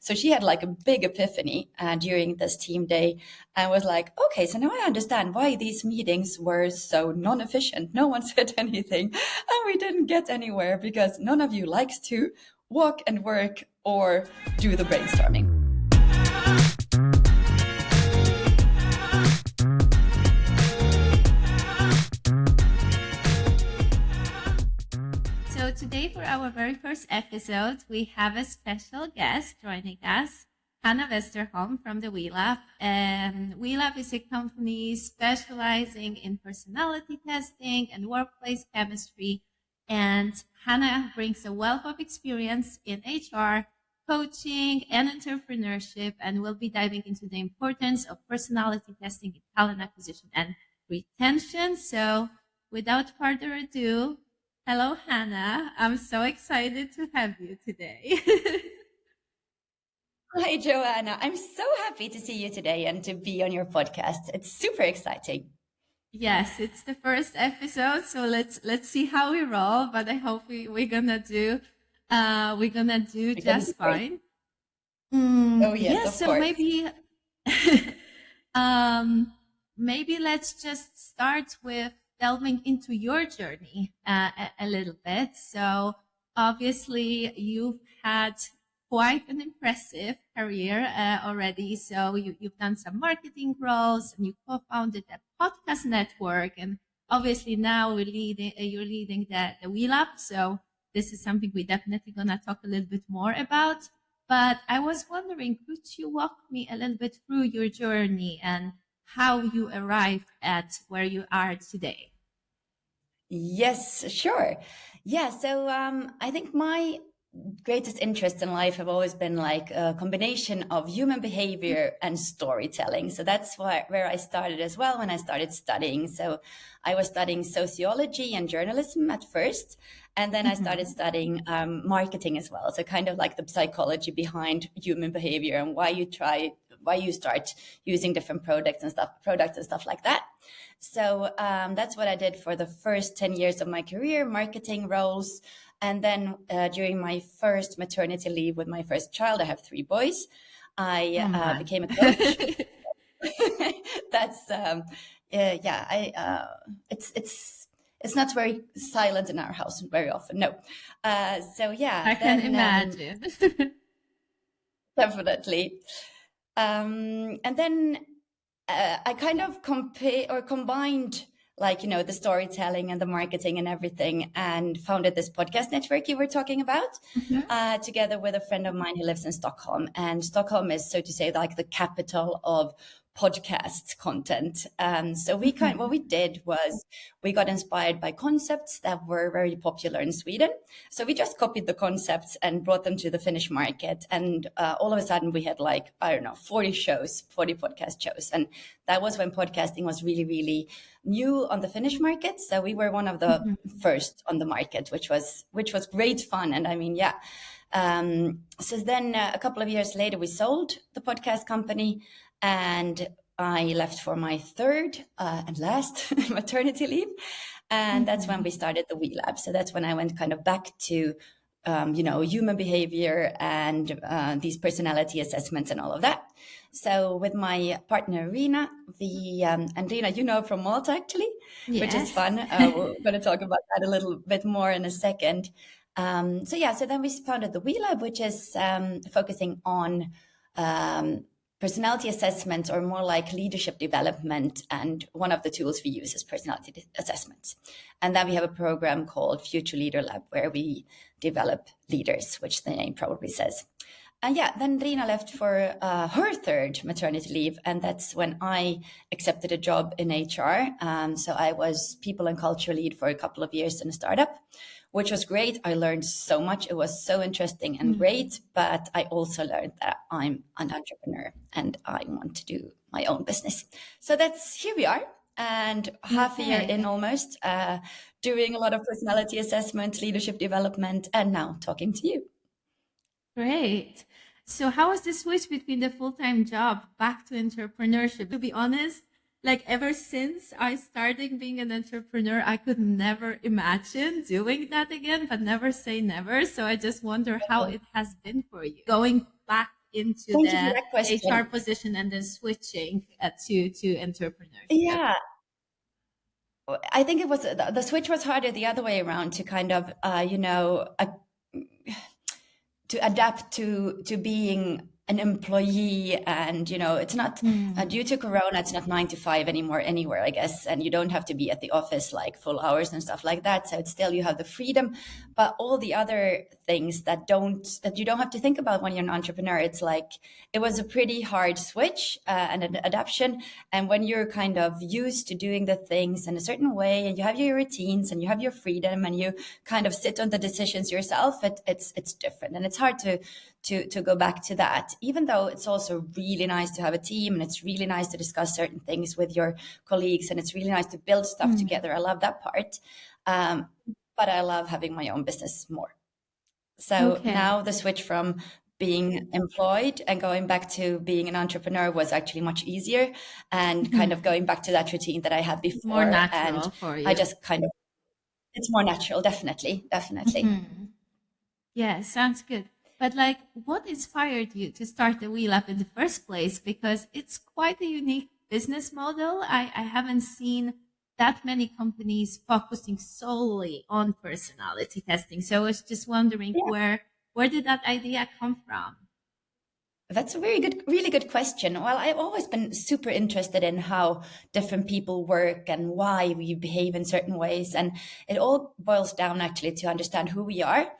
So she had like a big epiphany during this team day and was like, okay, so now I understand why these meetings were so non-efficient. No one said anything and we didn't get anywhere because none of you likes to walk and work or do the brainstorming. So today for our very first episode, we have a special guest joining us, Hanna Westerholm from the WeLab. WeLab is a company specializing in personality testing and workplace chemistry. And Hanna brings a wealth of experience in HR, coaching, and entrepreneurship, and we'll be diving into the importance of personality testing in talent acquisition and retention. So without further ado, hello, Hanna. I'm so excited to have you today. Hi, Joanna. I'm so happy to see you today and to be on your podcast. It's super exciting. Yes, it's the first episode, so let's see how we roll. But I hope we're gonna do just fine. Oh yes, Yeah, of so course. maybe let's just start with delving into your journey a little bit. So obviously you've had quite an impressive career already. So you've done some marketing roles and you co-founded a podcast network, and obviously now you're leading the WeLab. So this is something we're definitely gonna talk a little bit more about. But I was wondering, could you walk me a little bit through your journey and how you arrived at where you are today? Yes, sure. Yeah, so I think my greatest interests in life have always been like a combination of human behavior and storytelling. So that's where I started as well when I started studying. So I was studying sociology and journalism at first, and then I started studying marketing as well. So kind of like the psychology behind human behavior and why you start using different products and stuff like that. So that's what I did for the first 10 years of my career, marketing roles. And then during my first maternity leave with my first child, I have 3 boys, I became a coach. That's, it's not very silent in our house very often. No. So yeah. I can imagine. Definitely. And then I kind of combined like, the storytelling and the marketing and everything, and founded this podcast network you were talking about together with a friend of mine who lives in Stockholm. And Stockholm is, so to say, like the capital of podcast content. So what we did was we got inspired by concepts that were very popular in Sweden. So we just copied the concepts and brought them to the Finnish market. And all of a sudden we had 40 podcast shows. And that was when podcasting was really, really new on the Finnish market. So we were one of the first on the market, which was great fun. And I mean, yeah. So then a couple of years later, we sold the podcast company, and I left for my third and last maternity leave. And that's when we started the WeLab. So that's when I went kind of back to, human behavior and these personality assessments and all of that. So with my partner, Rina, and Rina, from Malta, actually, which is fun. We're going to talk about that a little bit more in a second. So then we founded the WeLab, which is focusing on personality assessment, or more like leadership development. And one of the tools we use is personality assessments. And then we have a program called Future Leader Lab, where we develop leaders, which the name probably says. And then Rina left for her third maternity leave. And that's when I accepted a job in HR. So I was people and culture lead for a couple of years in a startup, which was great. I learned so much. It was so interesting and great. But I also learned that I'm an entrepreneur and I want to do my own business. So here we are. And half a year in almost, doing a lot of personality assessment, leadership development, and now talking to you. Great. So how was the switch between the full-time job back to entrepreneurship? To be honest, like ever since I started being an entrepreneur, I could never imagine doing that again, but never say never. So I just wonder how it has been for you going back into Thank you for the that HR question. position and then switching to entrepreneurship? Yeah, I think it was the switch was harder the other way around to kind of, to adapt to being an employee. And it's not Mm. due to corona, it's not 9 to 5 anymore anywhere, I guess, and you don't have to be at the office like full hours and stuff like that, so it's still, you have the freedom. But all the other things that you don't have to think about when you're an entrepreneur, it's like it was a pretty hard switch, and an adaptation. And when you're kind of used to doing the things in a certain way, and you have your routines and you have your freedom and you kind of sit on the decisions yourself, it's different, and it's hard to go back to that, even though it's also really nice to have a team, and it's really nice to discuss certain things with your colleagues, and it's really nice to build stuff Mm. together. I love that part. um, but I love having my own business more. So Okay. now the switch from being employed and going back to being an entrepreneur was actually much easier, and kind of Mhm. going back to that routine that I had More before. And natural for I you. just kind of, it's more natural, definitely, definitely. Mhm. Yeah, sounds good. But like, what inspired you to start the WeLab in the first place? Because it's quite a unique business model. I haven't seen that many companies focusing solely on personality testing. So I was just wondering Yeah. where did that idea come from? That's a very good, really good question. Well, I've always been super interested in how different people work and why we behave in certain ways. And it all boils down actually to understand who we are.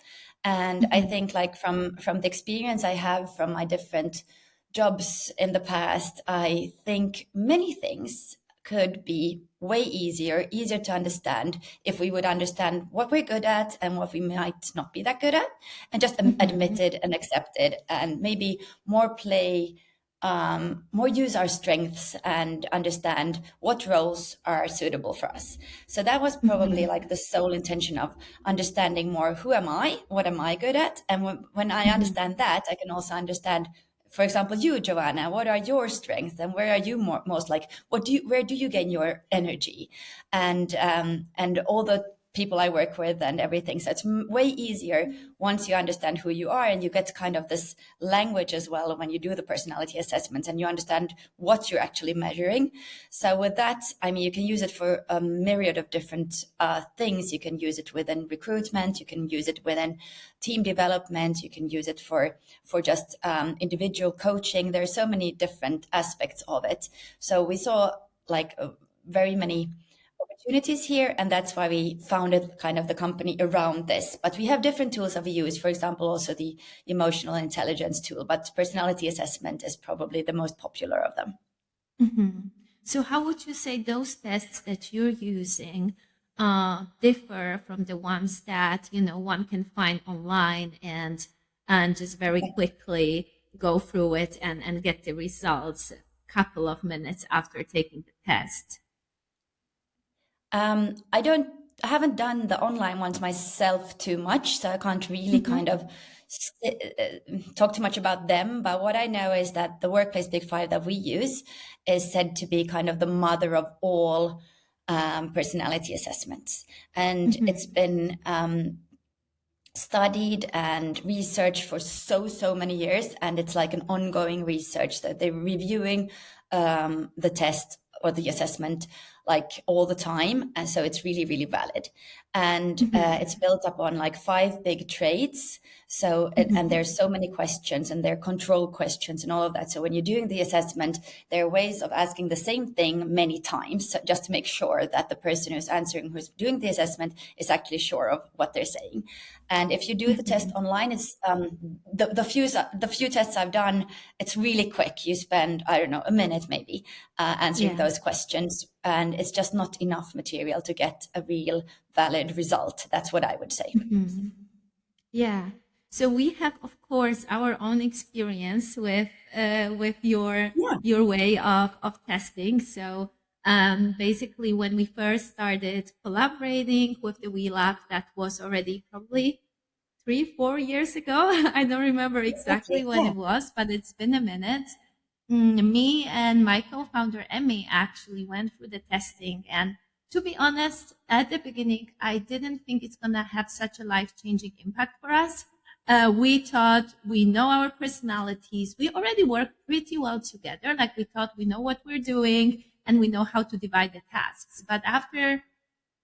And I Mhm. think like from the experience I have from my different jobs in the past, I think many things could be way easier to understand if we would understand what we're good at and what we might not be that good at, and just admit Mhm. it and accept it, and maybe more play, more use our strengths and understand what roles are suitable for us. So that was probably Mhm. like the sole intention of understanding more, who am I, what am I good at, and when I Mhm. understand that, I can also understand, for example, you, Joanna, what are your strengths and where are you most like, where do you gain your energy, and all the people I work with and everything. So it's way easier once you understand who you are, and you get kind of this language as well when you do the personality assessment, and you understand what you're actually measuring. So with that, I mean, you can use it for a myriad of different things. You can use it within recruitment, you can use it within team development, you can use it for just individual coaching. There are so many different aspects of it. So we saw like very many opportunities here, and that's why we founded kind of the company around this. But we have different tools that we use, for example, also the emotional intelligence tool, but personality assessment is probably the most popular of them. Mhm. So how would you say those tests that you're using differ from the ones that, one can find online and just very Okay. quickly go through it and get the results a couple of minutes after taking the test? I don't, I haven't done the online ones myself too much, so I can't really kind Mm-hmm. of talk too much about them. But what I know is that the Workplace Big Five that we use is said to be kind of the mother of all personality assessments, and it's Mm-hmm. been studied and researched for so many years, and it's like an ongoing research that they're reviewing the test or the assessment like all the time, and so it's really valid. And it's Mm-hmm. built up on like five big traits. So and Mm-hmm. there's so many questions, and they're control questions and all of that. So when you're doing the assessment, there are ways of asking the same thing many times, so just to make sure that the person who's answering, who's doing the assessment, is actually sure of what they're saying. And if you do the test Mm-hmm. online, it's the few tests I've done. It's really quick. You spend, I don't know, a minute maybe answering Yeah. those questions, and it's just not enough material to get a real valid result. That's what I would say. Mm-hmm. Yeah. So we have, of course, our own experience with Yeah. your way of testing. So basically, when we first started collaborating with the WeLab, that was already probably 3, 4 years ago. I don't remember exactly Exactly. when Yeah. it was, but it's been a minute. Me and my co-founder Emmy actually went through the testing, and to be honest, at the beginning, I didn't think it's gonna have such a life-changing impact for us. We thought we know our personalities. We already work pretty well together. Like we thought we know what we're doing and we know how to divide the tasks. But after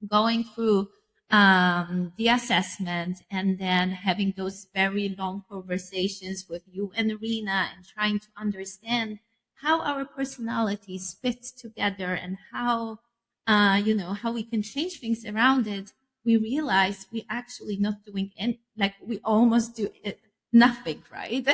going through the assessment and then having those very long conversations with you and Rena and trying to understand how our personalities fit together and how, how we can change things around it, we realized we actually not doing any, like we almost do it, nothing, right?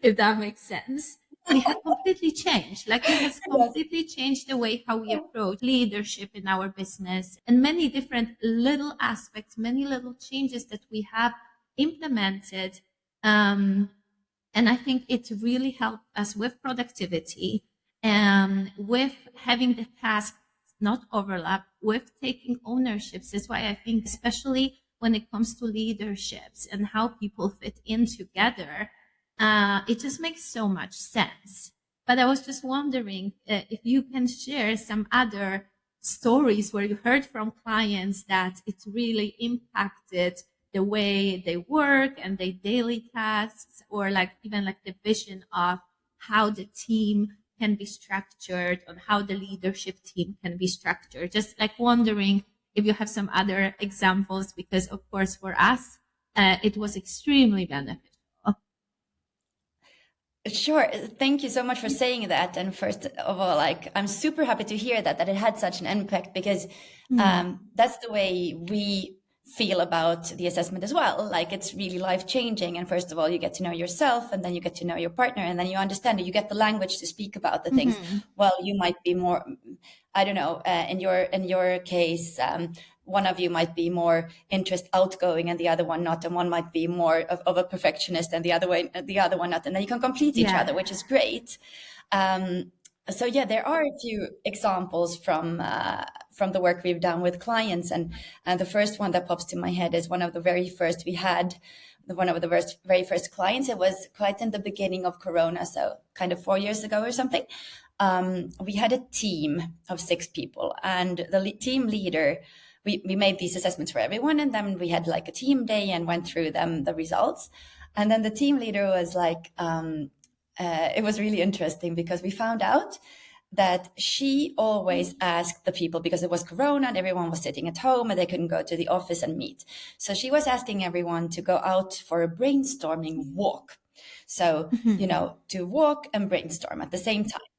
If that makes sense. We have completely changed. Like it has Yes. completely changed the way how we approach leadership in our business and many different little aspects, many little changes that we have implemented. Um, and I think it really helped us with productivity and with having the tasks not overlap, with taking ownerships. That's why I think, especially when it comes to leaderships and how people fit in together, it just makes so much sense. But I was just wondering if you can share some other stories where you heard from clients that it really impacted the way they work and their daily tasks, or like even like the vision of how the team can be structured, on how the leadership team can be structured. Just like wondering if you have some other examples, because of course for us, it was extremely beneficial. Sure. Thank you so much for saying that. And first of all, like, I'm super happy to hear that it had such an impact, because Mm. that's the way we feel about the assessment as well. Like, it's really life changing. And first of all, you get to know yourself, and then you get to know your partner, and then you understand it. You get the language to speak about the things. Mhm. Well, you might be more, I don't know, in your case, one of you might be more interest outgoing and the other one not, and one might be more of a perfectionist and the other one not, and then you can complete each Yeah. other, which is great. um, so yeah, there are a few examples from the work we've done with clients, and the first one that pops to my head is one of the very first we had. One of the very first clients, it was quite in the beginning of Corona, so kind of 4 years ago or something. We had a team of 6 people, and the team leader, we made these assessments for everyone, and then we had like a team day and went through the results. And then the team leader was like, it was really interesting, because we found out that she always asked the people, because it was Corona and everyone was sitting at home and they couldn't go to the office and meet. So she was asking everyone to go out for a brainstorming walk. So, Mhm. to walk and brainstorm at the same time.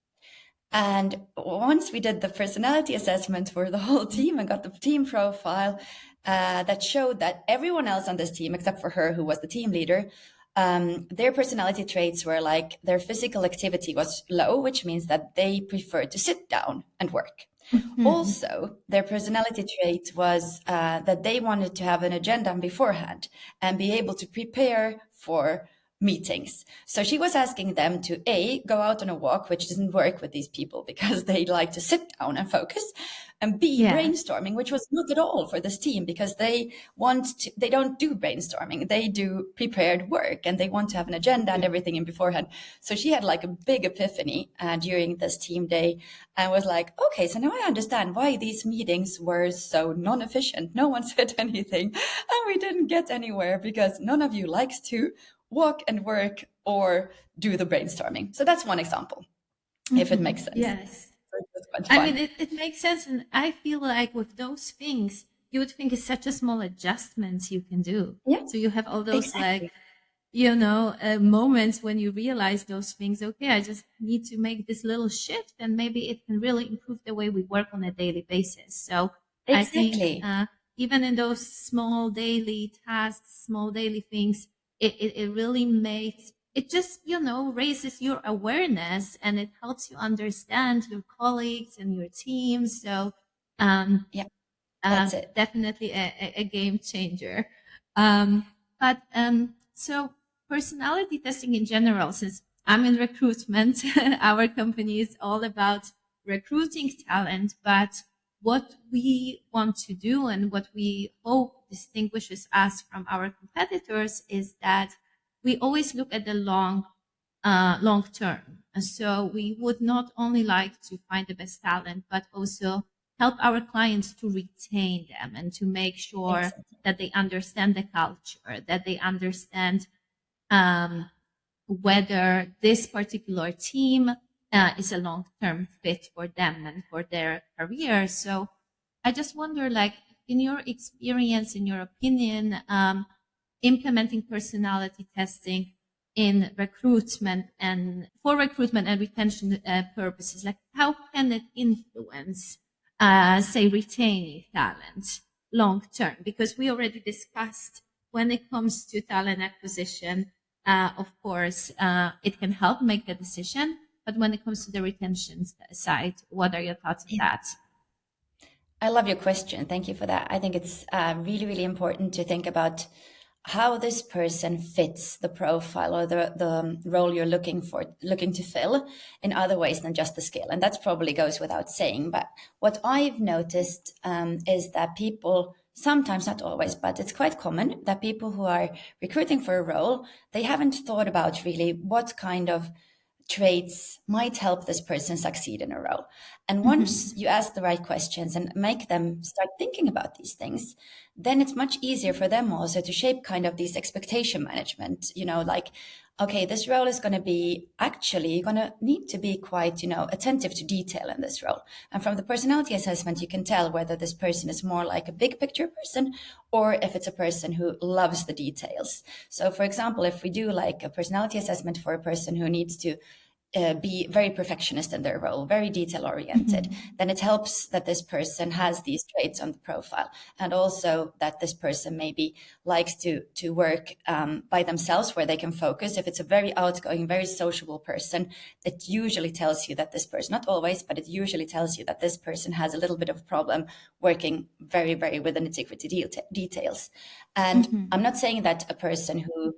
And once we did the personality assessment for the whole team and got the team profile, that showed that everyone else on this team, except for her, who was the team leader, their personality traits were like their physical activity was low, which means that they preferred to sit down and work. Mhm. Also, their personality trait was that they wanted to have an agenda beforehand and be able to prepare for meetings. So she was asking them to A, go out on a walk, which doesn't work with these people because they like to sit down and focus, and B, Yeah. brainstorming, which was not at all for this team, because they don't do brainstorming. They do prepared work, and they want to have an agenda and everything in beforehand. So she had like a big epiphany during this team day, and was like, okay, so now I understand why these meetings were so non-efficient. No one said anything and we didn't get anywhere, because none of you likes to walk and work or do the brainstorming. So that's one example, if it makes Mhm. sense. Yes. So it was quite I mean, fun. it makes sense. And I feel like with those things, you would think it's such a small adjustments you can do. Yeah, So you have all those like, exactly. moments when you realize those things. Okay, I just need to make this little shift and maybe it can really improve the way we work on a daily basis. So I think, Exactly. even in those small daily tasks, small daily things, it really makes it just, raises your awareness and it helps you understand your colleagues and your team. So, um, Yeah, that's it. definitely a game changer. But so personality testing in general, since I'm in recruitment, our company is all about recruiting talent. But what we want to do and what we hope distinguishes us from our competitors is that we always look at the long term. And so we would not only like to find the best talent, but also help our clients to retain them and to make sure Exactly. that they understand the culture, that they understand um, whether this particular team is a long-term fit for them and for their career. So I just wonder, like, in your experience, in your opinion, implementing personality testing in recruitment and for recruitment and retention purposes, like how can it influence, say, retaining talent long term? Because we already discussed when it comes to talent acquisition, of course, it can help make the decision. But when it comes to the retention side, what are your thoughts on that? I love your question. Thank you for that. I think it's really, really important to think about how this person fits the profile or the role you're looking to fill in other ways than just the skill. And that probably goes without saying. But what I've noticed is that people sometimes, not always, but it's quite common that people who are recruiting for a role, they haven't thought about really what kind of traits might help this person succeed in a role. And once Mm-hmm. you ask the right questions and make them start thinking about these things, then it's much easier for them also to shape kind of these expectation management, like, okay, this role is going to be actually going to need to be quite, attentive to detail in this role. And from the personality assessment, you can tell whether this person is more like a big picture person or if it's a person who loves the details. So, for example, if we do like a personality assessment for a person who needs to be very perfectionist in their role, very detail oriented, Mm-hmm. then it helps that this person has these traits on the profile, and also that this person maybe likes to work by themselves, where they can focus. If it's a very outgoing, very sociable person, it usually tells you that this person, not always, but it usually tells you that this person has a little bit of a problem working very, very with the nitty-gritty details. And I'm Mm-hmm. not saying that a person who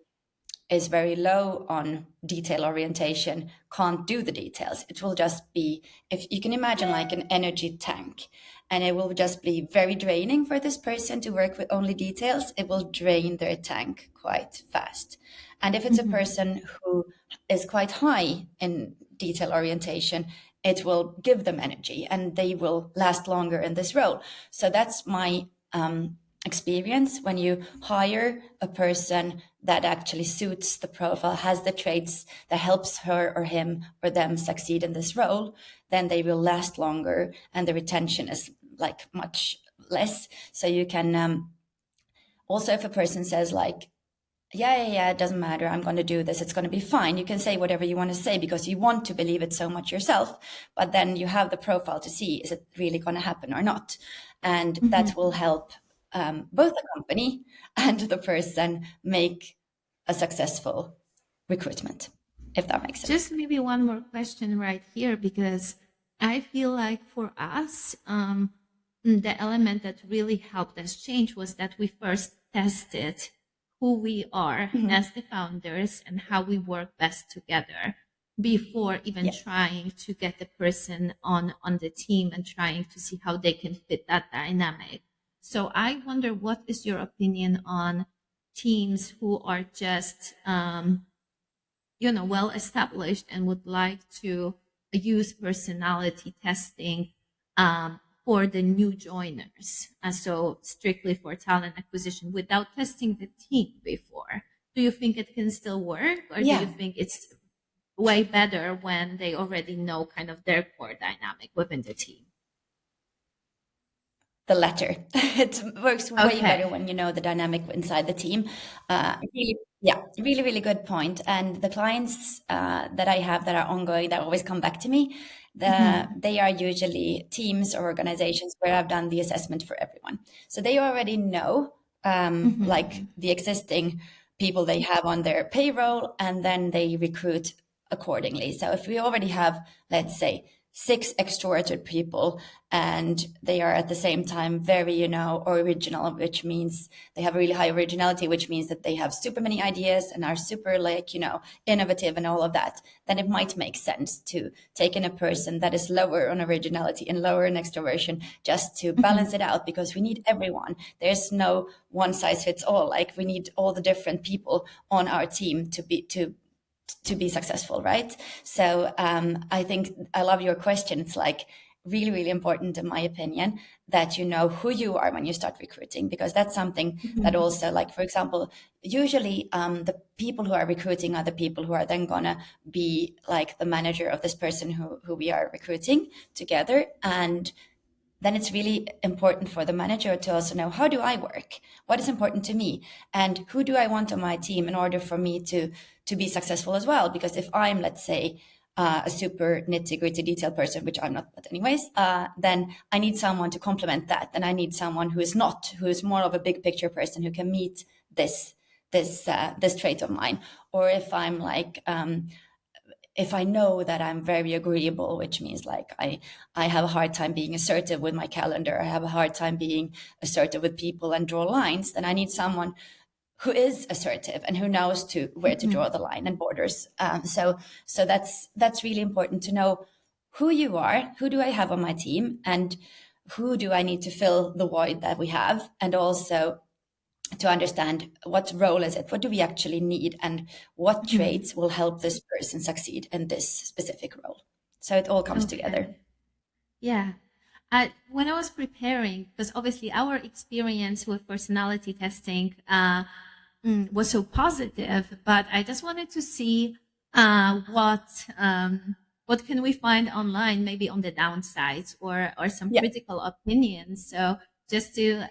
is very low on detail orientation can't do the details. It will just be, if you can imagine like an energy tank, and it will just be very draining for this person to work with only details. It will drain their tank quite fast. And if it's a Mm-hmm. person who is quite high in detail orientation, it will give them energy and they will last longer in this role. So that's my experience. When you hire a person that actually suits the profile, has the traits that helps her or him or them succeed in this role, then they will last longer and the retention is like much less. So you can also, if a person says like, yeah, it doesn't matter, I'm going to do this, it's going to be fine, you can say whatever you want to say because you want to believe it so much yourself. But then you have the profile to see, is it really going to happen or not? And that will Mm-hmm. help both the company and the person make a successful recruitment, if that makes sense. Just maybe one more question right here, because I feel like for us, the element that really helped us change was that we first tested who we are Mhm. as the founders and how we work best together before even Yeah. trying to get the person on the team and trying to see how they can fit that dynamic. So I wonder, what is your opinion on teams who are just well established and would like to use personality testing for the new joiners, so strictly for talent acquisition without testing the team before? Do you think it can still work, or do you Yeah. think it's way better when they already know kind of their core dynamic within the team? The latter. It works way better Okay. when you know the dynamic inside the team. Really, yeah, really, really good point. And the clients that I have that are ongoing that always come back to me, Hmm. they are usually teams or organizations where I've done the assessment for everyone. So they already know like Hmm. the existing people they have on their payroll, and then they recruit accordingly. So if we already have, let's say, six extroverted people and they are at the same time very, original, which means they have really high originality, which means that they have super many ideas and are super like, innovative and all of that, then it might make sense to take in a person that is lower on originality and lower in extroversion just to balance Hmm. it out, because we need everyone. There's no one size fits all. Like we need all the different people on our team to be successful, right? So I think I love your question. It's like really, really important, in my opinion, that you know who you are when you start recruiting, because that's something that Mhm. also, like, for example, usually the people who are recruiting are the people who are then gonna be like the manager of this person who we are recruiting together. And then it's really important for the manager to also know, how do I work? What is important to me? And who do I want on my team in order for me to be successful as well? Because if I'm, let's say, a super nitty gritty detail person, which I'm not, but anyways, then I need someone to complement that. And I need someone who is not, who is more of a big picture person who can meet this trait of mine. Or if I'm like, if I know that I'm very agreeable, which means like I have a hard time being assertive with my calendar, I have a hard time being assertive with people and draw lines, then I need someone who is assertive and who knows to where to Mhm. draw the line and borders. So that's really important to know who you are, who do I have on my team, and who do I need to fill the void that we have, and also to understand what role is it, what do we actually need, and what Mhm. traits will help this person succeed in this specific role. So it all comes together. Okay. Yeah. When I was preparing, because obviously our experience with personality testing was so positive, but I just wanted to see what can we find online, maybe on the downsides or some Yeah. critical opinions. So just to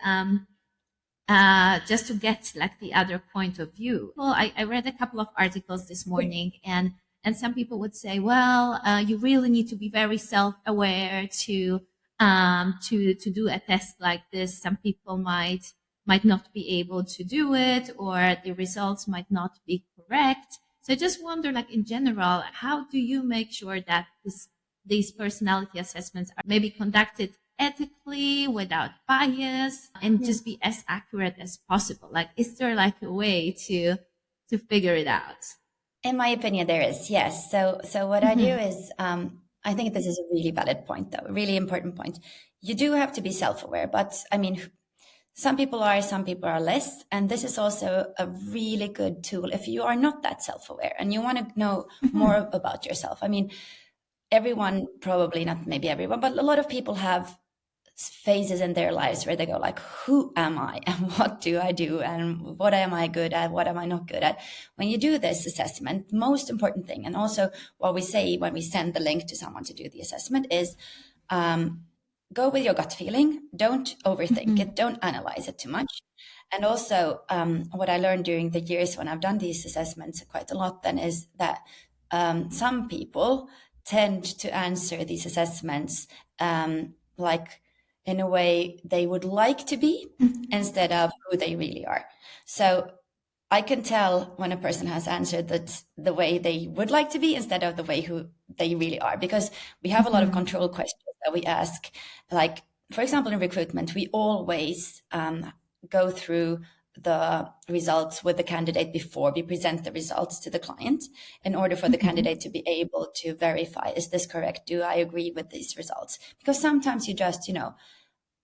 just to get like the other point of view. Well, I read a couple of articles this morning, and some people would say, well, you really need to be very self-aware to do a test like this. Some people might not be able to do it, or the results might not be correct. So I just wonder, like in general, how do you make sure that these personality assessments are maybe conducted ethically without bias and Yeah. just be as accurate as possible? Like, is there like a way to figure it out? In my opinion, there is, yes. So what I do Hmm. is, I think this is a really valid point, though, a really important point. You do have to be self-aware, but I mean, some people are, some people are less. And this is also a really good tool if you are not that self-aware and you want to know Hmm. more about yourself. I mean, everyone, probably not maybe everyone, but a lot of people have phases in their lives where they go like, who am I and what do I do and what am I good at, what am I not good at? When you do this assessment, the most important thing, and also what we say when we send the link to someone to do the assessment, is um, go with your gut feeling. Don't overthink Hmm. it, don't analyze it too much. And also, what I learned during the years when I've done these assessments quite a lot then is that some people tend to answer these assessments like in a way they would like to be instead of who they really are. So I can tell when a person has answered that the way they would like to be instead of the way who they really are, because we have a lot of Hmm. control questions that we ask. Like, for example, in recruitment, we always go through the results with the candidate before we present the results to the client in order for the Hmm. candidate to be able to verify, is this correct? Do I agree with these results? Because sometimes you just,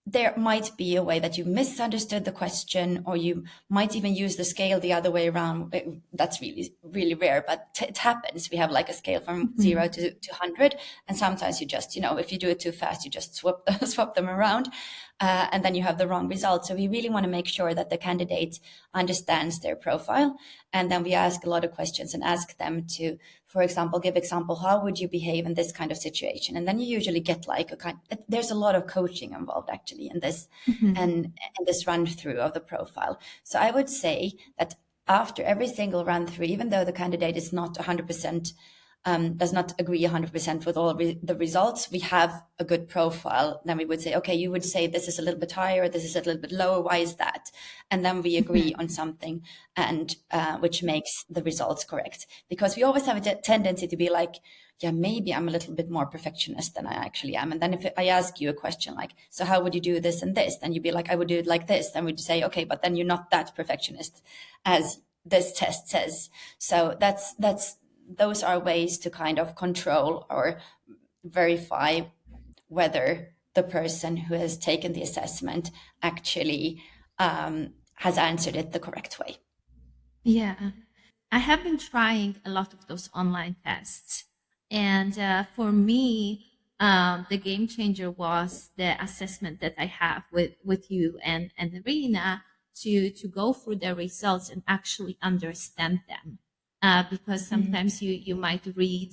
there might be a way that you misunderstood the question, or you might even use the scale the other way around. That's really, really rare, but it happens. We have like a scale from Hmm. 0 to 100. And sometimes you just, if you do it too fast, you just swap them around. And then you have the wrong result. So we really want to make sure that the candidate understands their profile. And then we ask a lot of questions and ask them to, for example, give example, how would you behave in this kind of situation? And then you usually get like there's a lot of coaching involved actually in this, Hmm. and this run through of the profile. So I would say that after every single run through, even though the candidate is not 100%, does not agree 100% with all the results, we have a good profile. Then we would say, okay, you would say this is a little bit higher, this is a little bit lower. Why is that? And then we agree on something, and which makes the results correct. Because we always have a tendency to be like, yeah, maybe I'm a little bit more perfectionist than I actually am. And then if I ask you a question like, so how would you do this and this? Then you'd be like, I would do it like this. Then we'd say, okay, but then you're not that perfectionist as this test says. So that's those are ways to kind of control or verify whether the person who has taken the assessment actually has answered it the correct way. Yeah. I have been trying a lot of those online tests. And for me, the game changer was the assessment that I have with you and Irina to go through the results and actually understand them. Because Mhm. sometimes you might read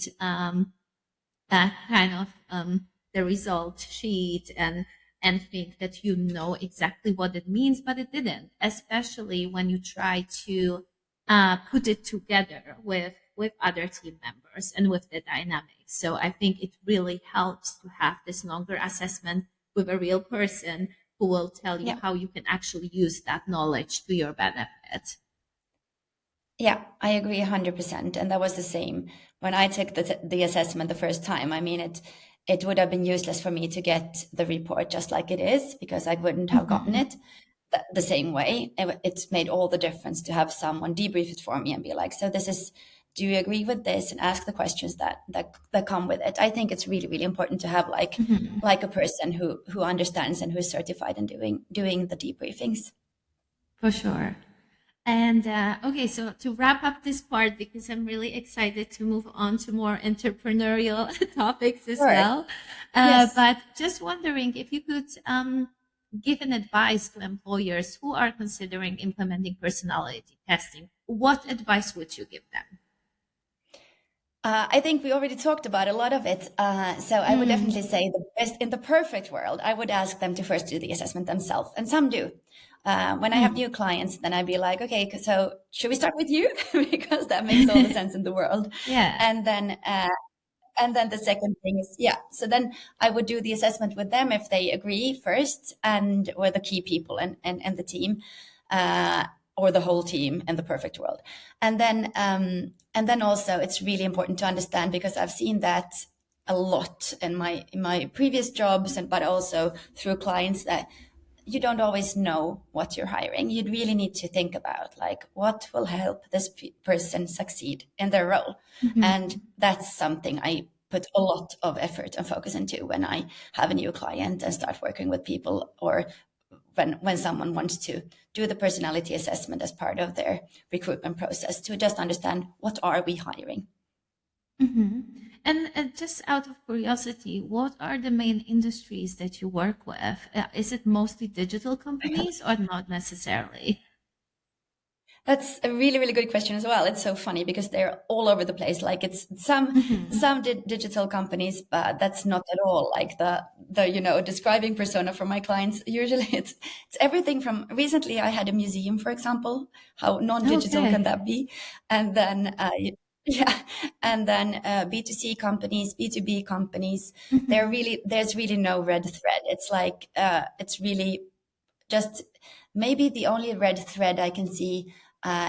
kind of the result sheet and think that you know exactly what it means, but it didn't. Especially when you try to put it together with other team members and with the dynamics. So I think it really helps to have this longer assessment with a real person who will tell you Yeah. how you can actually use that knowledge to your benefit. Yeah, I agree 100%. And that was the same when I took the assessment the first time. I mean, it would have been useless for me to get the report just like it is because I wouldn't have gotten Hmm. it the same way. It's made all the difference to have someone debrief it for me and be like, so this is, do you agree with this? And ask the questions that come with it. I think it's really, really important to have Hmm. like a person who understands and who's certified in doing the debriefings. For sure. And okay, so to wrap up this part, because I'm really excited to move on to more entrepreneurial topics as Sure. well. Yes. But just wondering if you could give an advice to employers who are considering implementing personality testing. What advice would you give them? I think we already talked about a lot of it. So I would definitely Mm, say the best in the perfect world, I would ask them to first do the assessment themselves, and some do. When I have mm, new clients, then I'd be like, okay, so should we start with you? Because that makes all the sense in the world. yeah. And then, uh, and then the second thing is, yeah. So then I would do the assessment with them if they agree first, and or the key people and the team, uh, or the whole team in the perfect world. And then also it's really important to understand because I've seen that a lot in my previous jobs and but also through clients that you don't always know what you're hiring. You really need to think about like what will help this person succeed in their role. And Mhm. that's something I put a lot of effort and focus into when I have a new client and start working with people or when someone wants to do the personality assessment as part of their recruitment process to just understand what are we hiring. Hmm. And just out of curiosity, what are the main industries that you work with? Is it mostly digital companies or not necessarily? That's a really, really good question as well. It's so funny because they're all over the place. Like it's Hmm. some digital companies, but that's not at all like the describing persona for my clients. Usually, it's everything from recently I had a museum, for example. How non-digital can Okay. that be? And then yeah, and then B2C companies, B2B companies. Hmm. There's really no red thread. It's like it's really just maybe the only red thread I can see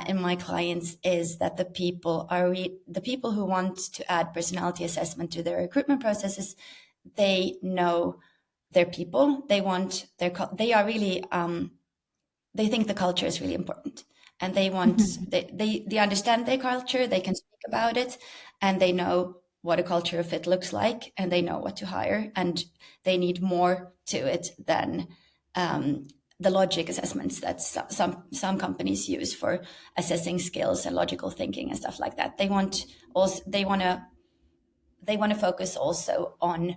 in my clients is that the people who want to add personality assessment to their recruitment processes, they know their people. They are really they think the culture is really important, and Hmm. they understand their culture. They can speak about it, and they know what a culture fit looks like, and they know what to hire, and they need more to it than um, the logic assessments that some companies use for assessing skills and logical thinking and stuff like that. They want to focus also on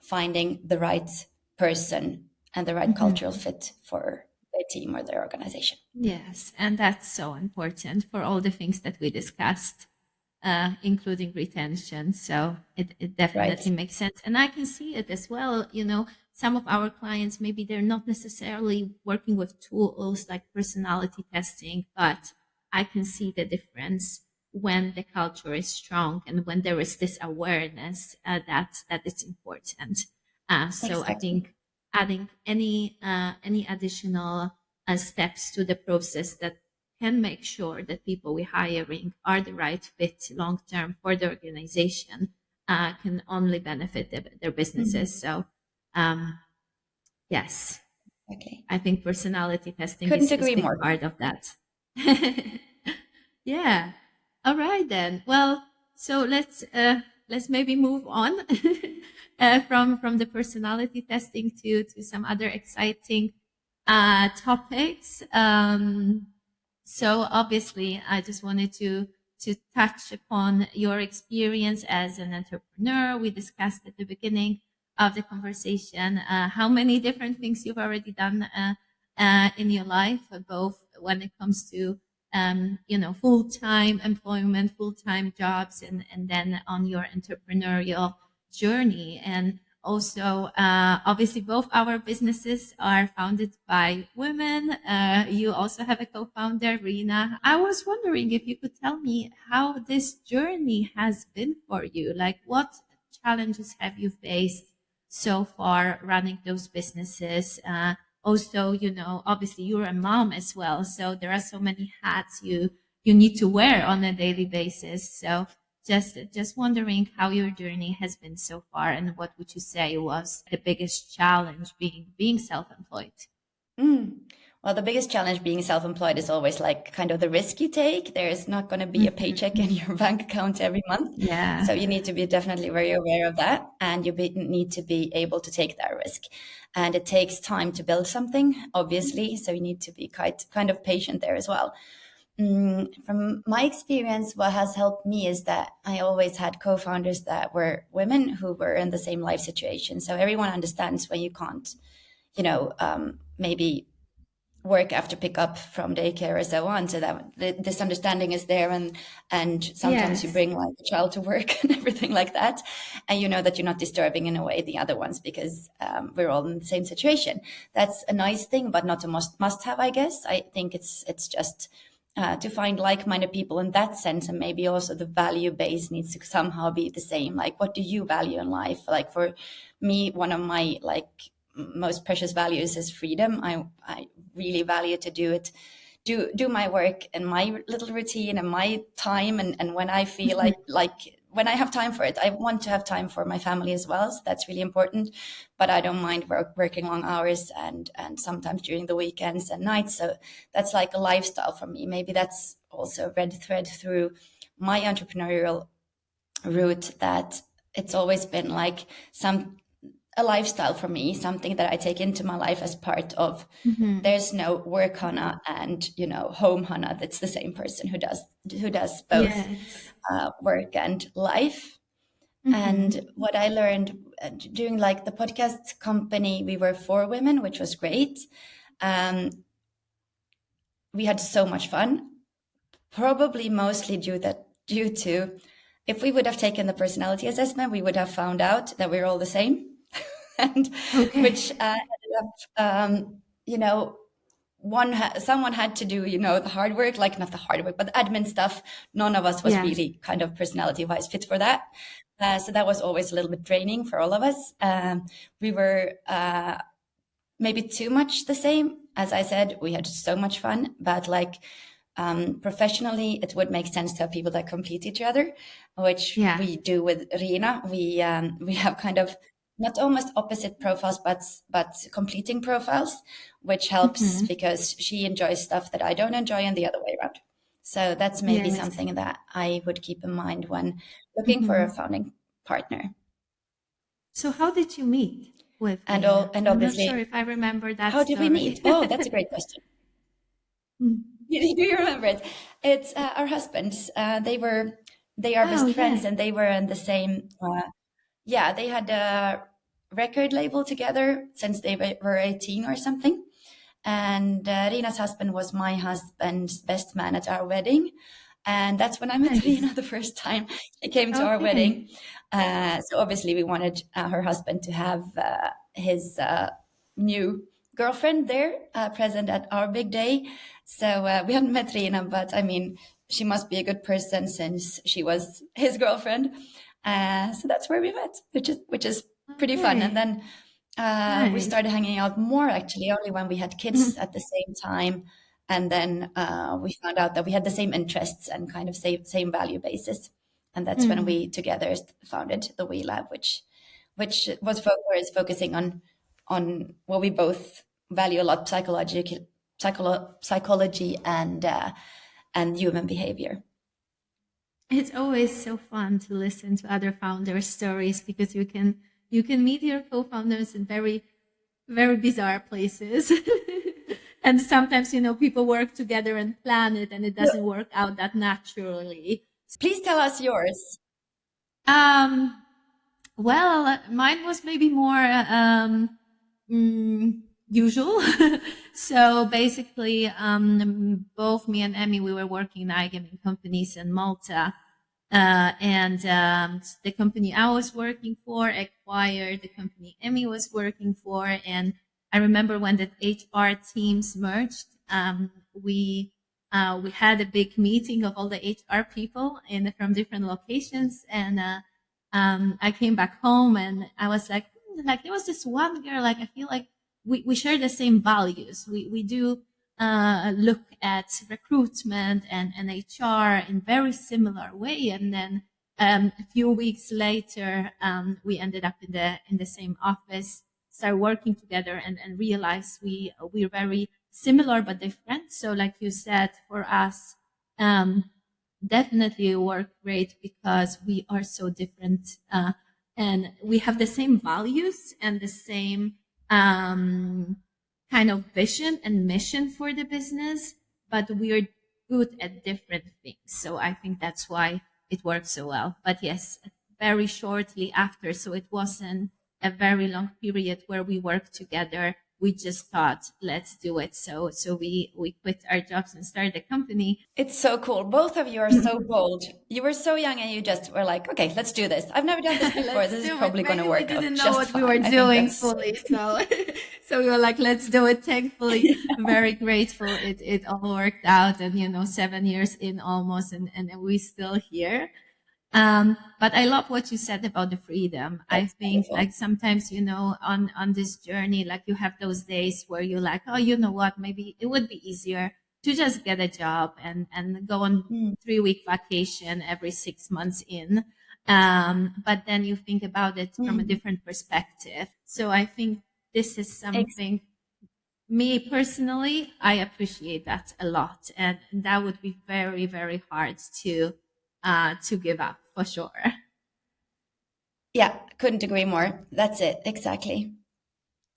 finding the right person and the right cultural Hmm. fit for their team or their organization. Yes, and that's so important for all the things that we discussed, including retention. So it Right. definitely makes sense. And I can see it as well. Some of our clients, maybe they're not necessarily working with tools like personality testing, but I can see the difference when the culture is strong and when there is this awareness that it's important. So I Exactly. think adding any additional steps to the process that can make sure that people we're hiring are the right fit long term for the organization can only benefit their businesses. Mhm. So, yes, Exactly. I think personality testing Couldn't is agree big more. part of that. Yeah. All right then. Well, so let's maybe move on from the personality testing to some other exciting topics. So obviously, I just wanted to touch upon your experience as an entrepreneur. We discussed at the beginning of the conversation how many different things you've already done in your life, both when it comes to full-time employment, full-time jobs, and then on your entrepreneurial journey. And also, obviously, both our businesses are founded by women. You also have a co-founder, Rina. I was wondering if you could tell me how this journey has been for you. Like, what challenges have you faced so far running those businesses? Also, obviously you're a mom as well, so there are so many hats you need to wear on a daily basis. So just wondering how your journey has been so far, and what would you say was the biggest challenge being self-employed? Mm. Well, the biggest challenge being self-employed is always like kind of the risk you take. There's not going to be a paycheck in your bank account every month. Yeah. So you need to be definitely very aware of that. And need to be able to take that risk. And it takes time to build something, obviously. So you need to be kind of patient there as well. From my experience, what has helped me is that I always had co-founders that were women who were in the same life situation. So everyone understands when you can't, maybe work after pick up from daycare or so on, so that this understanding is there, and sometimes you Yes. bring like a child to work and everything like that, and you know that you're not disturbing in a way the other ones, because we're all in the same situation. That's a nice thing, but not a must have, I guess. I think it's just to find like-minded people in that sense, and maybe also the value base needs to somehow be the same. Like, what do you value in life? Like for me, one of my most precious values is freedom. I really value to do my work in my little routine and my time, and when I feel like when I have time for it. I want to have time for my family as well, so that's really important. But I don't mind working long hours, and sometimes during the weekends and nights. So that's like a lifestyle for me. Maybe that's also a red thread through my entrepreneurial route, that it's always been like a lifestyle for me, something that I take into my life as part of. Hmm. There's no work Hanna and home Hanna. That's the same person who does both Yes. work and life. Hmm. And what I learned during like the podcast company, we were 4 women, which was great. Um, we had so much fun, probably mostly due to, if we would have taken the personality assessment, we would have found out that we're all the same. And which Okay. ended up, someone had to do the hard work, like not the hard work but the admin stuff. None of us was Yes. really kind of personality wise fit for that, so that was always a little bit draining for all of us. We were maybe too much the same. As I said, we had so much fun, but like professionally, it would make sense to have people that complete each other, which Yeah. we do with Rina. We have kind of not almost opposite profiles, but completing profiles, which helps Hmm. because she enjoys stuff that I don't enjoy, and the other way around. So that's maybe Yes. something that I would keep in mind when looking for a Hmm. founding partner. So how did you meet with And Rina? and I'm not sure obviously, if I remember that how did we story. meet? Oh, that's a great question. Mm. Do you remember it? It's our husbands. They are Oh, best yeah. friends, and they were in the same. Yeah, they had a record label together since they were 18 or something. And Rina's husband was my husband's best man at our wedding. And that's when I met Nice. Rina the first time. She came to our wedding. Okay. So obviously, we wanted her husband to have his new girlfriend there present at our big day. So we hadn't met Rina, but I mean, she must be a good person since she was his girlfriend. So that's where we met, which is pretty fun. And Okay. then we Nice. started hanging out more actually only when we had kids Mhm. at the same time. And then we found out that we had the same interests and kind of same value basis. And that's when Mm. we together founded the WeLab, which was is focusing on what we both value a lot: psychology and human behavior. It's always so fun to listen to other founders' stories, because you can meet your co-founders in very, very bizarre places. And sometimes, people work together and plan it, and it Yeah. doesn't work out that naturally. Please tell us yours. Um, well, mine was maybe more usual. So basically, both me and Emmy, we were working in iGaming companies in Malta. And the company I was working for acquired the company Emmy was working for. And I remember when the HR teams merged, we had a big meeting of all the HR people from different locations. And I came back home and I was like, like there was this one girl, like I feel like we share the same values. We do look at recruitment and HR in very similar way. And then a few weeks later, we ended up in the same office, started working together, and realized we're very similar but different. So, like you said, for us, um, definitely work great because we are so different, and we have the same values and the same um, kind of vision and mission for the business, but we are good at different things. So I think that's why it works so well. But yes, very shortly after, so it wasn't a very long period where we worked together. We just thought, let's do it. So we quit our jobs and started a company. It's so cool. Both of you are so bold. You were so young and you just were like, okay, let's do this. I've never done this before. Let's This is do it. probably going to Maybe we work out didn't know just what we were fine. I think doing that's fully, so so we were like, let's do it. Thankfully, very grateful it all worked out, and 7 years in almost, and we still here. But I love what you said about the freedom. I that's think wonderful. like sometimes, on this journey, like you have those days where you're like, oh, you know what, maybe it would be easier to just get a job and go on Mm, 3 week vacation every 6 months in. But then you think about it from a mm. different perspective. So I think this is Ex- something, me personally, I appreciate that a lot. And that would be very, very hard to give up for sure. Yeah, couldn't agree more. That's it. Exactly.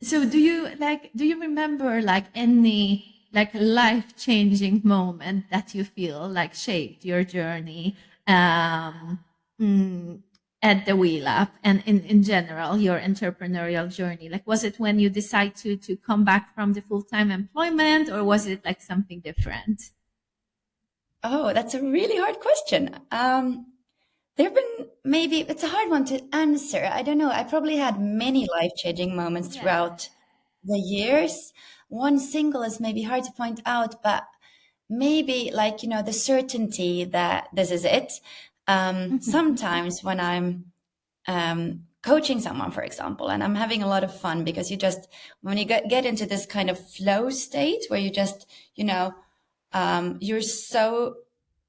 So do you remember like any like life changing moment that you feel like shaped your journey um mm, at the WeLab and in general your entrepreneurial journey? Like was it when you decide to come back from the full-time employment, or was it like something different? Oh, that's a really hard question. There have been maybe it's a hard one to answer. I don't know. I probably had many life-changing moments Yeah. throughout the years. One single is maybe hard to point out, but maybe like, the certainty that this is it. Mhm. Sometimes when I'm coaching someone, for example, and I'm having a lot of fun because when you get into this kind of flow state where you just, you're so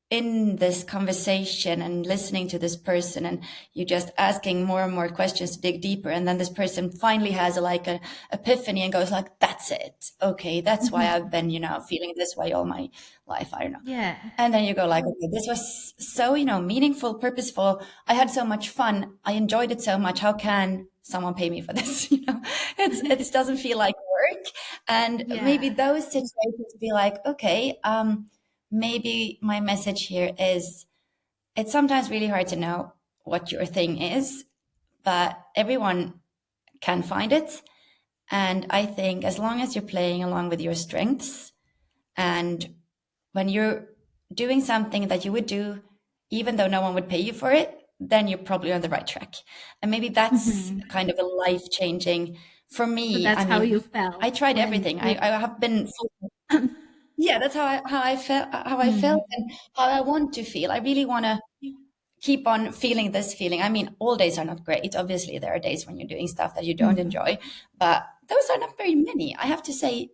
in this conversation and listening to this person, and you just asking more and more questions to dig deeper, and then this person finally has like a epiphany and goes like, that's it, okay, that's why I've Mhm. been feeling this way all my life, I don't know. Yeah. And then you go like, okay, this was so meaningful, purposeful, I had so much fun, I enjoyed it so much, how can someone pay me for this? It doesn't feel like work. And maybe Yeah. those situations be like, okay, maybe my message here is it's sometimes really hard to know what your thing is, but everyone can find it. And I think as long as you're playing along with your strengths, and when you're doing something that you would do even though no one would pay you for it, then you're probably on the right track. And maybe that's Mhm. kind of a life changing for So me. that's I how you mean, felt I tried when everything. I have been yeah, that's how I felt Mm. and how I want to feel. I really want to keep on feeling this feeling. I mean, all days are not great. Obviously, there are days when you're doing stuff that you don't Mhm. enjoy, but those are not very many. I have to say,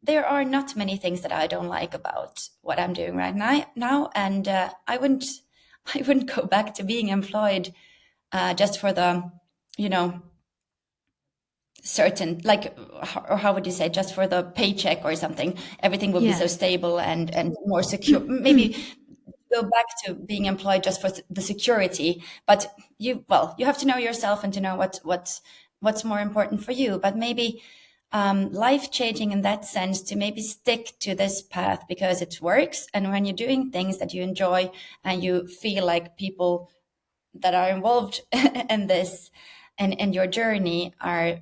there are not many things that I don't like about what I'm doing right now, and I wouldn't, I wouldn't go back to being employed just for the, you know, certain like, or how would you say, just for the paycheck or something. Everything will be so Yeah. stable and more secure. Maybe go back to being employed just for the security, but you have to know yourself and to know what's more important for you. But maybe life changing in that sense to maybe stick to this path because it works. And when you're doing things that you enjoy and you feel like people that are involved in this and your journey are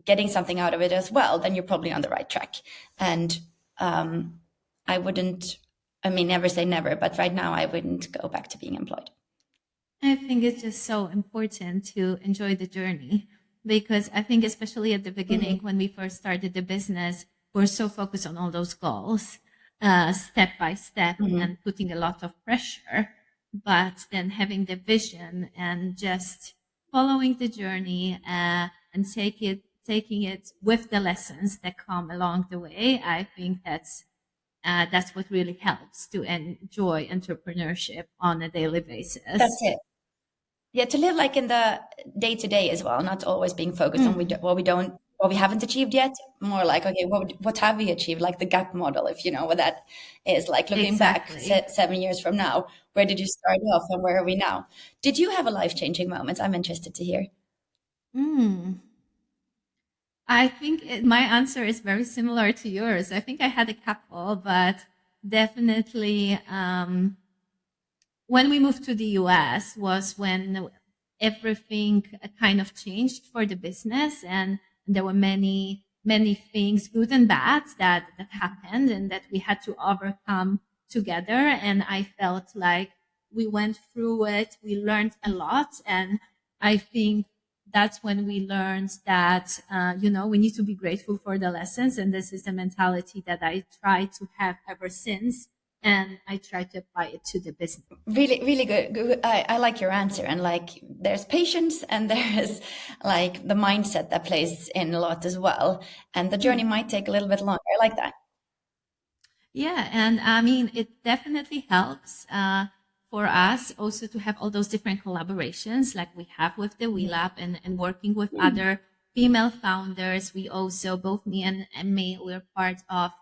getting something out of it as well, then you're probably on the right track. And I wouldn't, I mean, never say never, but right now I wouldn't go back to being employed. I think it's just so important to enjoy the journey because I think, especially at the beginning, Mm-hmm. when we first started the business, we're so focused on all those goals, step by step, Mm-hmm. and putting a lot of pressure. But then having the vision and just following the journey and taking it with the lessons that come along the way, I think that's what really helps to enjoy entrepreneurship on a daily That's basis. it. Yeah, to live like in the day to day as well, not always being focused on Mm, what we haven't achieved yet. More like, okay, what have we achieved? Like the gap model, if you know what that is. Like looking back exactly. 7 years from now, where did you start off and where are we now? Did you have a life changing moment? I'm interested to hear. Mm. I think my answer is very similar to yours. I think I had a couple, but definitely when we moved to the US was when everything kind of changed for the business, and there were many things, good and bad, that happened and that we had to overcome together. And I felt like we went through it, we learned a lot. And I think that's when we learned that we need to be grateful for the lessons, and this is the mentality that I try to have ever since, and I try to apply it to the business. Really, really good. I like your answer. And like, there's patience and there's like the mindset that plays in a lot as well. And the journey might take a little bit longer. I like that. Yeah, and I mean, it definitely helps for us also to have all those different collaborations like we have with the WeLab, and working with other female founders. We also, both me and me, we're part of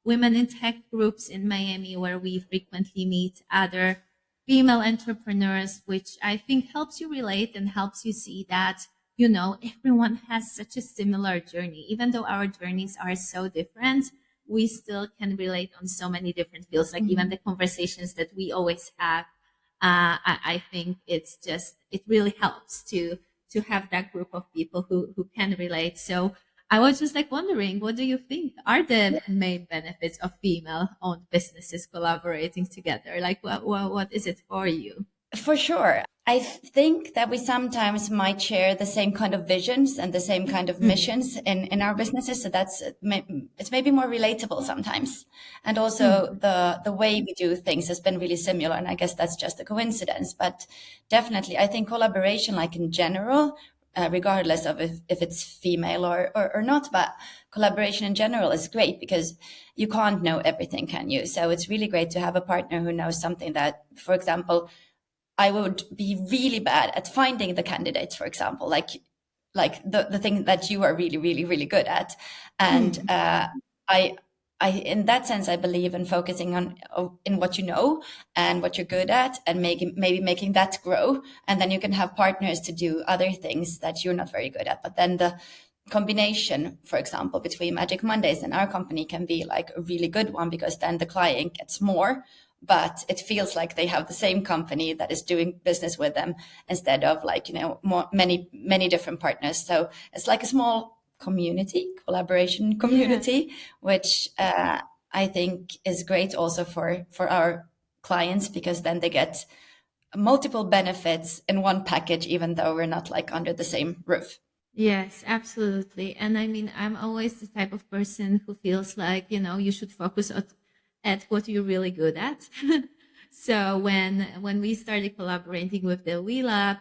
women in tech groups in Miami where we frequently meet other female entrepreneurs, which I think helps you relate and helps you see that, everyone has such a similar journey. Even though our journeys are so different, we still can relate on so many different fields. Like even Mhm. the conversations that we always have, I think it really helps to have that group of people who can relate. So I was just like wondering, what do you think are the main benefits of female-owned businesses collaborating together? Like, what is it for you? For sure. I think that we sometimes might share the same kind of visions and the same kind of Mm, missions in our businesses. So it's maybe more relatable sometimes. And also mm, the way we do things has been really similar. And I guess that's just a coincidence. But definitely, I think collaboration, like in general, regardless of if it's female or not, but collaboration in general is great because you can't know everything, can you? So it's really great to have a partner who knows something that, for example, I would be really bad at finding the candidates, for example, like the thing that you are really, really, really good at. And mm. I, in that sense, I believe in focusing on in what you know and what you're good at, and maybe making that grow. And then you can have partners to do other things that you're not very good at. But then the combination, for example, between Magic Mondays and our company can be like a really good one because then the client gets more, but it feels like they have the same company that is doing business with them instead of like, many different partners. So it's like a small collaboration Yeah. community, which I think is great also for our clients because then they get multiple benefits in one package, even though we're not like under the same roof. Yes, absolutely. And I mean, I'm always the type of person who feels like, you should focus at what you're really good at. So when we started collaborating with the WeLab,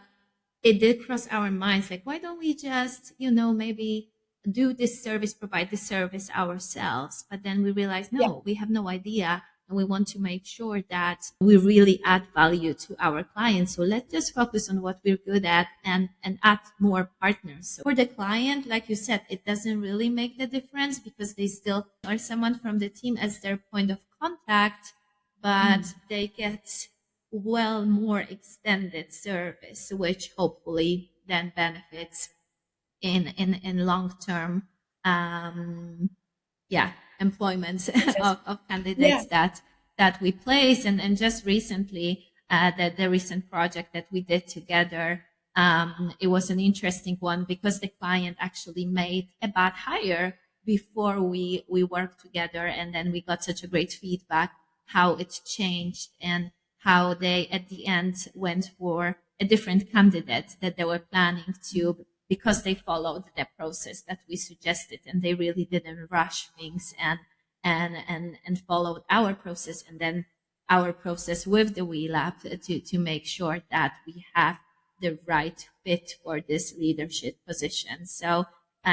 it did cross our minds like, why don't we just, maybe do this service, provide this service ourselves? But then we realized, Yeah. no, we have no idea. And we want to make sure that we really add value to our clients. So let's just focus on what we're good at and add more partners. So for the client, like you said, it doesn't really make the difference because they still are someone from the team as their point of contact, but they get well more extended service, which hopefully then benefits in long term um, yeah, employments Success. of Yeah. candidates that we place. And just recently, the recent project that we did together, it was an interesting one because the client actually made a bad hire before we worked together, and then we got such a great feedback how it's changed and how they at the end went for a different candidate that they were planning to, because they followed the process that we suggested, and they really didn't rush things and followed our process, and then our process with the WeLab to make sure that we have the right fit for this leadership position. So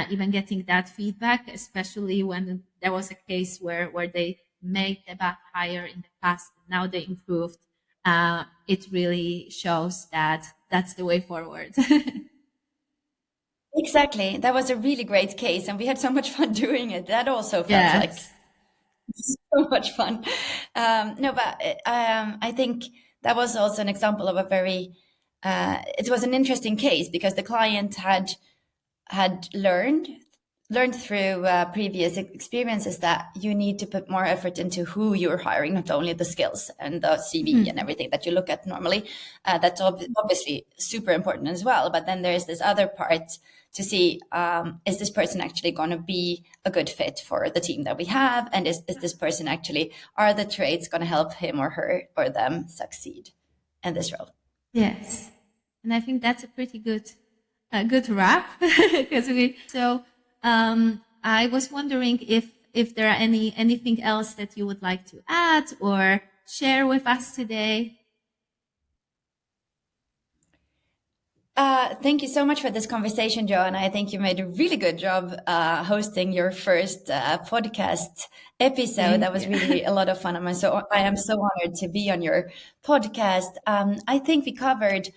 even getting that feedback, especially when there was a case where they made a bad hire in the past, now they improved. It really shows that that's the way forward. Exactly. That was a really great case, and we had so much fun doing it. That also felt like Yes. so much fun. No, but I think that was also an example of a very. It was an interesting case because the client had learned through previous experiences that you need to put more effort into who you're hiring, not only the skills and the CV and Mhm. everything that you look at normally. That's obviously super important as well. But then there's this other part to see, is this person actually going to be a good fit for the team that we have? And is this person actually, are the traits going to help him or her or them succeed in this role? Yes. And I think that's a pretty good wrap because I was wondering if there are anything else that you would like to add or share with us today. Thank you so much for this conversation, Joanna. I think you made a really good job hosting your first podcast episode. That Thank was you. really a lot of fun. I am so honored to be on your podcast. I think we covered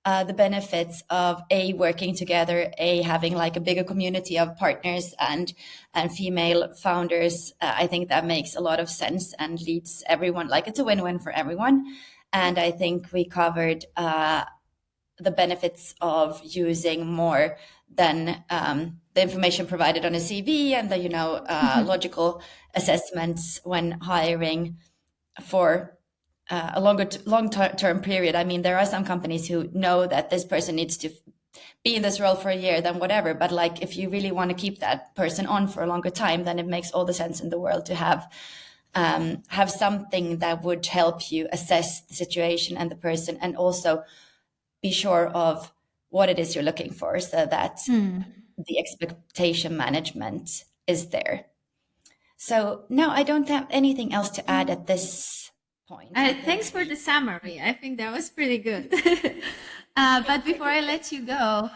the benefits of working together, having like a bigger community of partners and female founders. I think that makes a lot of sense and leads everyone, like it's a win-win for everyone. And I think we covered the benefits of using more than the information provided on a CV and the logical assessments when hiring for a long-term period. I mean, there are some companies who know that this person needs to be in this role for a year, then whatever. But like, if you really want to keep that person on for a longer time, then it makes all the sense in the world to have something that would help you assess the situation and the person, and also be sure of what it is you're looking for so that Hmm. the expectation management is there. So no, I don't have anything else to add at this point. I think, Thanks for the summary. I think that was pretty good. But before I let you go,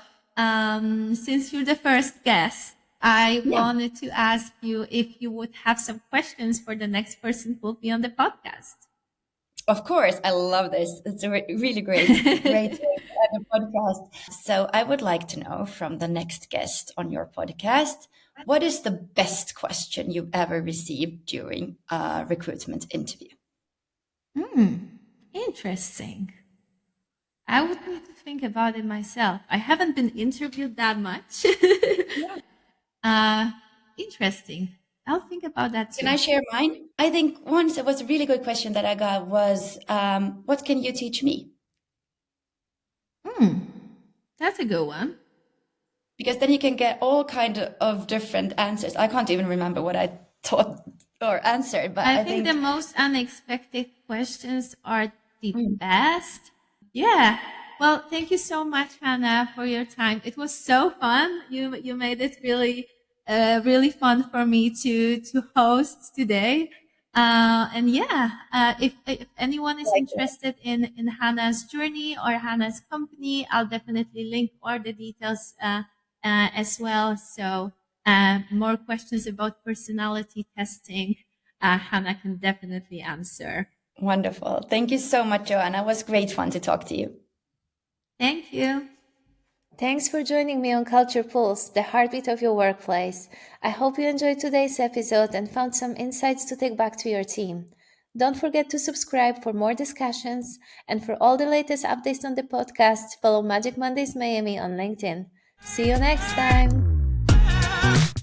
since you're the first guest, I yeah, wanted to ask you if you would have some questions for the next person who will be on the podcast. of course, I love this. It's a really great way to end a podcast. So I would like to know from the next guest on your podcast, what is the best question you've ever received during a recruitment interview? Hmm, interesting. I would need to think about it myself. I haven't been interviewed that much. Yeah. uh, interesting. I'll think about that Can too. I share mine? I think once it was a really good question that I got was, what can you teach me? Hmm, that's a good one. Because then you can get all kind of different answers. I can't even remember what I taught or answered, but I I think the think, most unexpected questions are the mm, best. Yeah. Well, thank you so much, Hannah, for your time. It was so fun. You made it really fun for me to host today. And yeah, if anyone is like that. interested in Hannah's journey or Hannah's company, I'll definitely link all the details as well. So more questions about personality testing, Hannah can definitely answer. Wonderful. Thank you so much, Joanna. It was great fun to talk to you. Thank you. Thanks for joining me on Culture Pulse, the heartbeat of your workplace. I hope you enjoyed today's episode and found some insights to take back to your team. Don't forget to subscribe for more discussions, and for all the latest updates on the podcast, follow Magic Mondays Miami on LinkedIn. See you next time!